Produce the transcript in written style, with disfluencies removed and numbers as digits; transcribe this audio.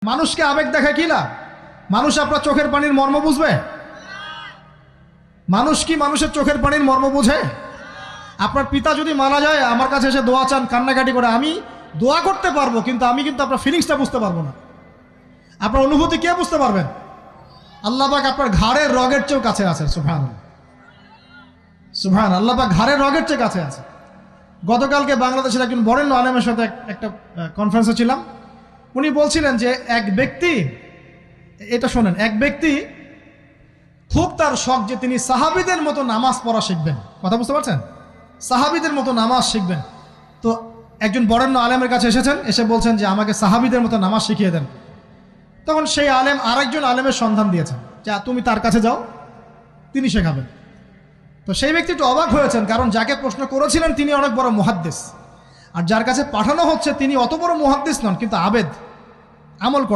মানুষকে আবেগ দেখা কি লাভ? মানুষ আপনার চোখের পানির মর্ম বুঝবে? মানুষ কি মানুষের চোখের পানির মর্ম বুঝে? আপনার পিতা যদি মারা যায় আমার কাছে এসে দোয়া চান কান্নাকাটি করে, আমি দোয়া করতে পারবো কিন্তু আমি কিন্তু আপনার ফিলিংসটা বুঝতে পারবো না। আপনার অনুভূতি কে বুঝতে পারবেন? আল্লাহ পাক আপনার ঘাড়ের রগের চেয়েও কাছে আছেন। সুবহানাল্লাহ, সুবহানাল্লাহ। আল্লাহ পাক ঘাড়ের রগের চেয়ে কাছে আছে। গতকালকে বাংলাদেশের একজন বরেণ্য আলেমের সাথে একটা কনফারেন্সে ছিলাম। উনি বলছিলেন যে এক ব্যক্তি, এটা শোনেন, এক ব্যক্তি খুব তার শখ যে তিনি সাহাবীদের মতো নামাজ পড়া শিখবেন। কথা বুঝতে পারছেন? সাহাবীদের মতো নামাজ শিখবেন। তো একজন বরেণ্য আলেমের কাছে এসেছেন, এসে বলছেন যে আমাকে সাহাবীদের মতো নামাজ শিখিয়ে দেন। তখন সেই আলেম আরেকজন আলেমের সন্ধান দিয়েছেন, যা তুমি তার কাছে যাও, তিনি শেখাবেন। তো সেই ব্যক্তি একটু অবাক হয়েছেন, কারণ যাকে প্রশ্ন করেছিলেন তিনি অনেক বড় মুহাদ্দিস, আর যার কাছে পাঠানো হচ্ছে তিনি অত বড় মুহাদ্দিস নন, কিন্তু আবেদ, আমল করে।